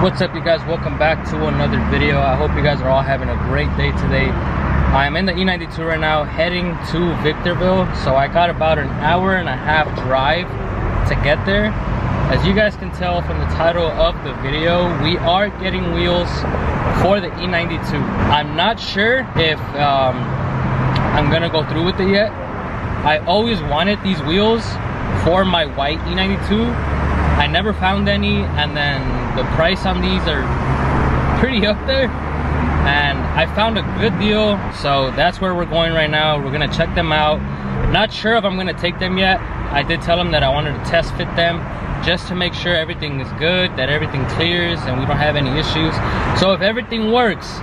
What's up, you guys? Welcome back to another video. I hope you guys are all having a great day today. I'm in the E92 right now, heading to Victorville. So I got about an hour-and-a-half drive to get there. As you guys can tell from the title of the video, we are getting wheels for the E92. I'm not sure if I'm gonna go through with it yet. I always wanted these wheels for my white E92. I never found any, and then the price on these are pretty up there, and I found a good deal, so that's where we're going right now. We're gonna check them out. Not sure if I'm gonna take them yet. I did tell them that I wanted to test fit them just to make sure everything is good, that everything clears and we don't have any issues. So if everything works,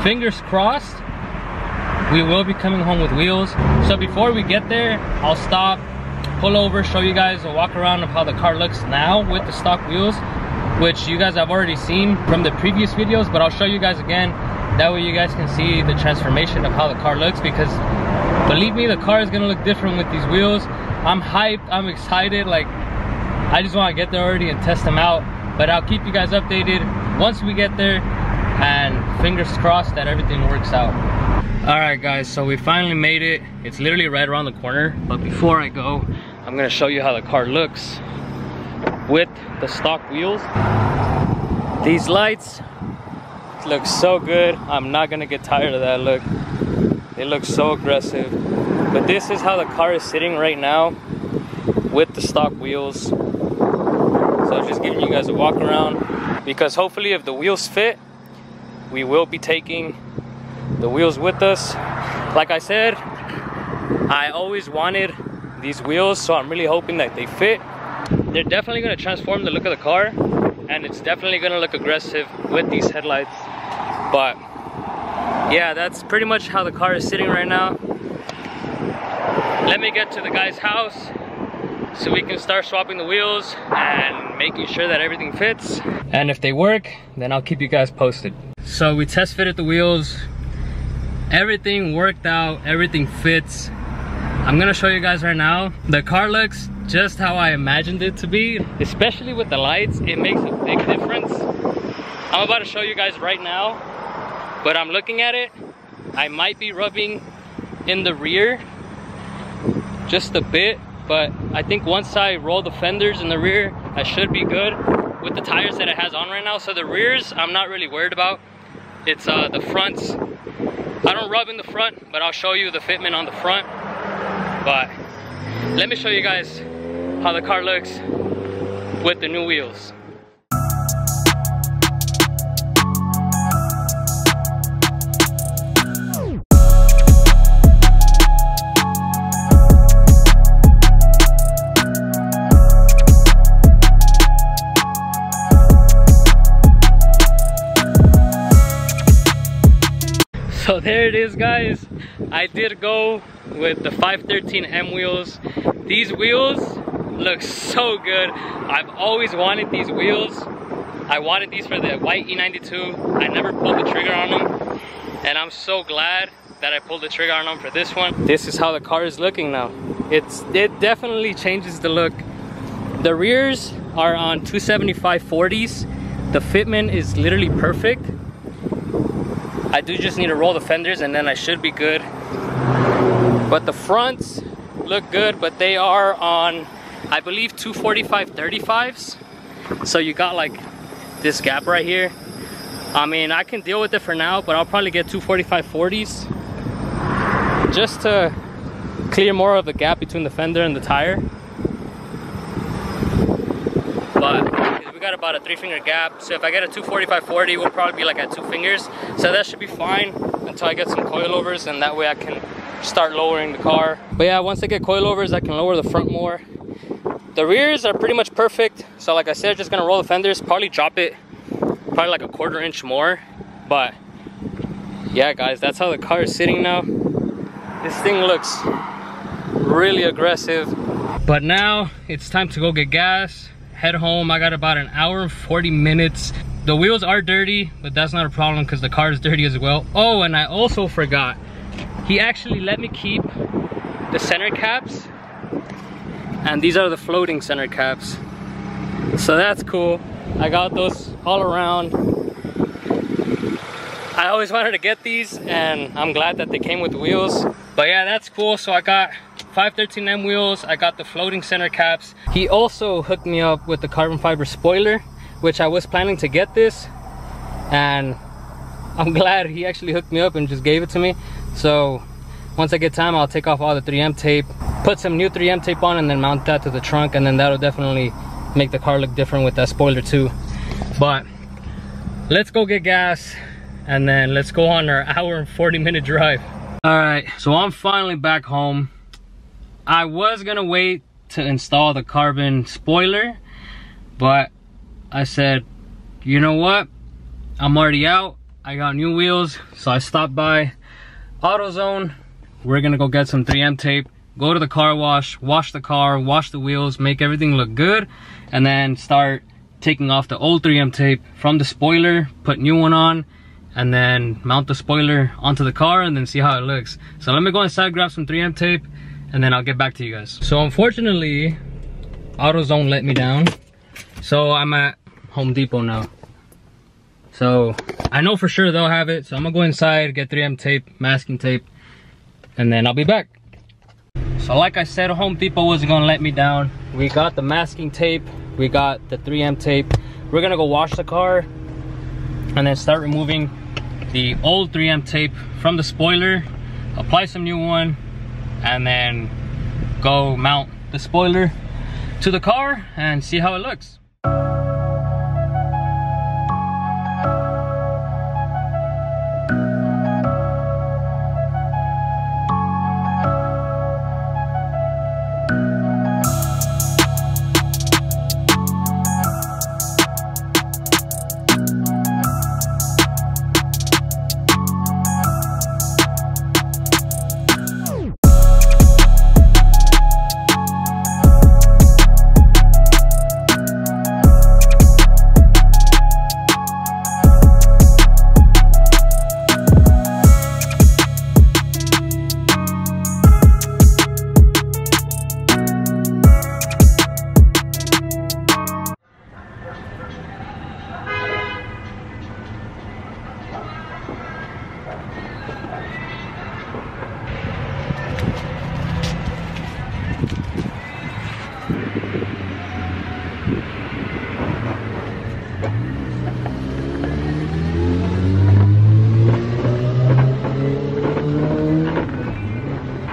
fingers crossed, we will be coming home with wheels. So before we get there, I'll stop, pull over, show you guys a walk around of how the car looks now with the stock wheels, which you guys have already seen from the previous videos, but I'll show you guys again. That way you guys can see the transformation of how the car looks, because believe me, the car is gonna look different with these wheels. I'm hyped, I'm excited, like I just want to get there already and test them out, but I'll keep you guys updated once we get there, and fingers crossed that everything works out. All right guys, so we finally made it. It's literally right around the corner, but before I go, I'm gonna show you how the car looks with the stock wheels. These lights look so good. I'm not gonna get tired of that look. They look so aggressive. But this is how the car is sitting right now with the stock wheels. So just giving you guys a walk around, because hopefully if the wheels fit, we will be taking the wheels with us. Like I said, I always wanted these wheels, so I'm really hoping that they fit. They're definitely going to transform the look of the car, and it's definitely going to look aggressive with these headlights. But yeah, that's pretty much how the car is sitting right now. Let me get to the guy's house so we can start swapping the wheels and making sure that everything fits. And if they work, then I'll keep you guys posted. So we test fitted the wheels. Everything worked out, everything fits. I'm gonna show you guys right now. The car looks just how I imagined it to be, especially with the lights. It makes a big difference. I'm about to show you guys right now, but I'm looking at it. I might be rubbing in the rear just a bit, but I think once I roll the fenders in the rear, I should be good with the tires that it has on right now. So the rears, I'm not really worried about. It's the fronts. I don't rub in the front, but I'll show you the fitment on the front. But let me show you guys how the car looks with the new wheels. So there it is, guys. I did go with the 513M wheels. These wheels look so good. I've always wanted these wheels. I wanted these for the white E92. I never pulled the trigger on them, and I'm so glad that I pulled the trigger on them for this one. This is how the car is looking now. It definitely changes the look. The rears are on 275/40s. The fitment is literally perfect. I do just need to roll the fenders and then I should be good. But the fronts look good, but they are on, I believe, 245/35s. So you got like this gap right here. I mean, I can deal with it for now, but I'll probably get 245/40s just to clear more of the gap between the fender and the tire. But we got about a 3-finger gap, so if I get a 245/40, we'll probably be like at 2 fingers. So that should be fine until I get some coilovers, and that way I can start lowering the car. But yeah, once I get coilovers, I can lower the front more. The rears are pretty much perfect. So like I said, just gonna roll the fenders, probably drop it probably like a 1/4 inch more. But yeah guys, that's how the car is sitting now. This thing looks really aggressive. But now it's time to go get gas, head home. I got about an hour and 40 minutes. The wheels are dirty, but that's not a problem because the car is dirty as well. Oh, and I also forgot, he actually let me keep the center caps, and these are the floating center caps. So that's cool. I got those all around. I always wanted to get these, and I'm glad that they came with the wheels. But yeah, that's cool. So I got 513M wheels. I got the floating center caps. He also hooked me up with the carbon fiber spoiler, which I was planning to get this, and I'm glad he actually hooked me up and just gave it to me. So once I get time, I'll take off all the 3M tape, put some new 3M tape on, and then mount that to the trunk, and then that'll definitely make the car look different with that spoiler too. But let's go get gas, and then let's go on our hour and 40-minute drive. All right, so I'm finally back home. I was gonna wait to install the carbon spoiler, but I said, you know what? I'm already out. I got new wheels, so I stopped by AutoZone. We're gonna go get some 3M tape, go to the car wash the car, wash the wheels, make everything look good, and then start taking off the old 3M tape from the spoiler, put new one on, and then mount the spoiler onto the car, and then see how it looks. So let me go inside, grab some 3M tape, and then I'll get back to you guys. So unfortunately, AutoZone let me down. So I'm at Home Depot now. So I know for sure they'll have it. So I'm gonna go inside, get 3M tape, masking tape, and then I'll be back. So like I said, Home Depot wasn't gonna let me down. We got the masking tape, we got the 3M tape. We're gonna go wash the car and then start removing the old 3M tape from the spoiler, apply some new one, and then go mount the spoiler to the car and see how it looks.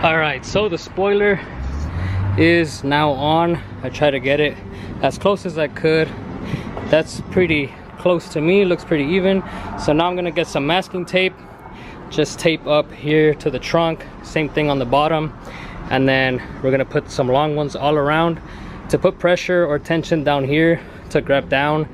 Alright, so the spoiler is now on. I tried to get it as close as I could. That's pretty close to me, looks pretty even. So now I'm gonna get some masking tape, just tape up here to the trunk, same thing on the bottom, and then we're gonna put some long ones all around to put pressure or tension down here to grab down.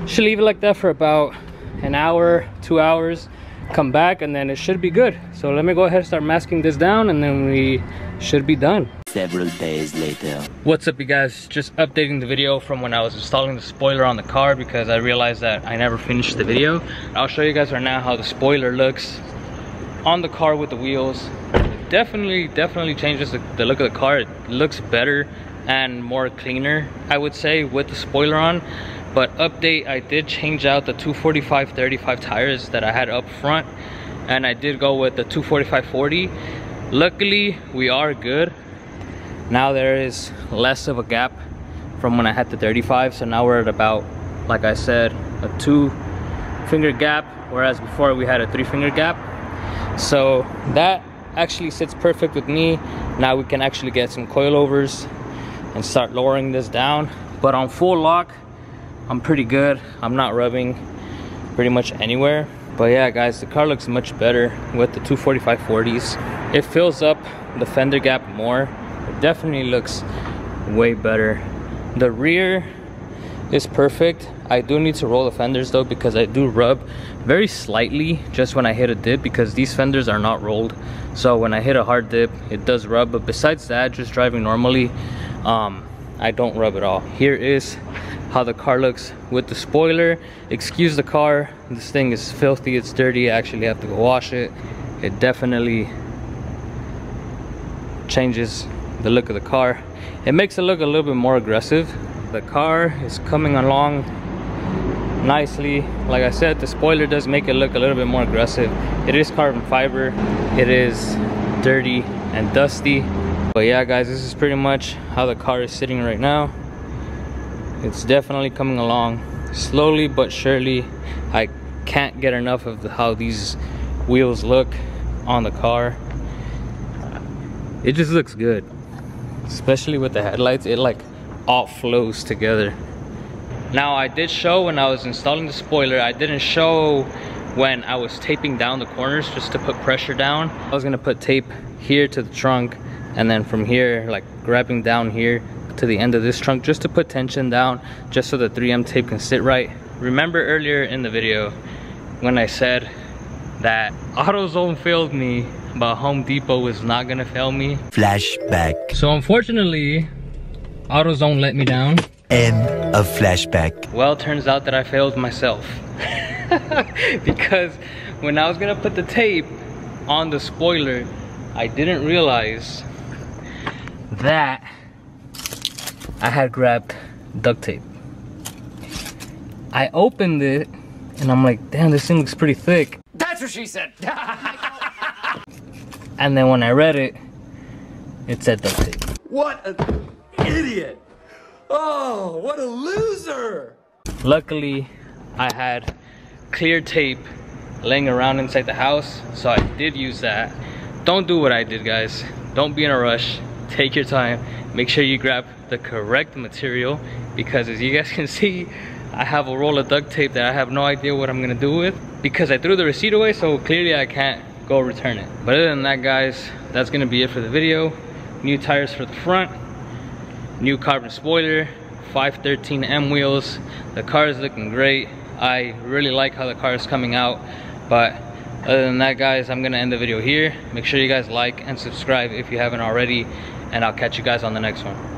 Should leave it like that for about an hour, 2 hours, come back, and then it should be good. So let me go ahead and start masking this down, and then we should be done. Several days later. What's up, you guys? Just updating the video from when I was installing the spoiler on the car, because I realized that I never finished the video. I'll show you guys right now how the spoiler looks on the car with the wheels. It definitely changes the look of the car. It looks better and more cleaner, I would say, with the spoiler on. But update, I did change out the 245/35 tires that I had up front, and I did go with the 245/40. Luckily, we are good. Now there is less of a gap from when I had the 35, so now we're at about, like I said, a 2-finger gap, whereas before we had a 3-finger gap. So that actually sits perfect with me. Now we can actually get some coilovers and start lowering this down. But on full lock, I'm pretty good. I'm not rubbing pretty much anywhere. But yeah, guys, the car looks much better with the 245/40s. It fills up the fender gap more. It definitely looks way better. The rear is perfect. I do need to roll the fenders though, because I do rub very slightly just when I hit a dip, because these fenders are not rolled. So when I hit a hard dip, it does rub. But besides that, just driving normally, I don't rub at all. Here is how the car looks with the spoiler. Excuse the car, this thing is filthy, it's dirty. I actually have to go wash it. It definitely changes the look of the car. It makes it look a little bit more aggressive. The car is coming along nicely. Like I said, the spoiler does make it look a little bit more aggressive. It is carbon fiber. It is dirty and dusty. But yeah guys, this is pretty much how the car is sitting right now. It's definitely coming along slowly but surely. I can't get enough of how these wheels look on the car. It just looks good, especially with the headlights. It like all flows together. Now I did show when I was installing the spoiler, I didn't show when I was taping down the corners just to put pressure down. I was gonna put tape here to the trunk, and then from here, like grabbing down here to the end of this trunk just to put tension down, just so the 3M tape can sit right. Remember earlier in the video when I said that AutoZone failed me, but Home Depot was not gonna fail me? Flashback. So unfortunately, AutoZone let me down. End of flashback. Well, turns out that I failed myself. Because when I was gonna put the tape on the spoiler, I didn't realize that I had grabbed duct tape. I opened it and I'm like, damn, this thing looks pretty thick. That's what she said. And then when I read it, it said duct tape. What an idiot. Oh, what a loser. Luckily, I had clear tape laying around inside the house, so I did use that. Don't do what I did, guys. Don't be in a rush. Take your time. Make sure you grab the correct material, because as you guys can see, I have a roll of duct tape that I have no idea what I'm gonna do with, because I threw the receipt away, so clearly I can't go return it. But other than that, guys, that's gonna be it for the video. New tires for the front, new carbon spoiler, 513M wheels. The car is looking great. I really like how the car is coming out. But other than that, guys, I'm gonna end the video here. Make sure you guys like and subscribe if you haven't already, and I'll catch you guys on the next one.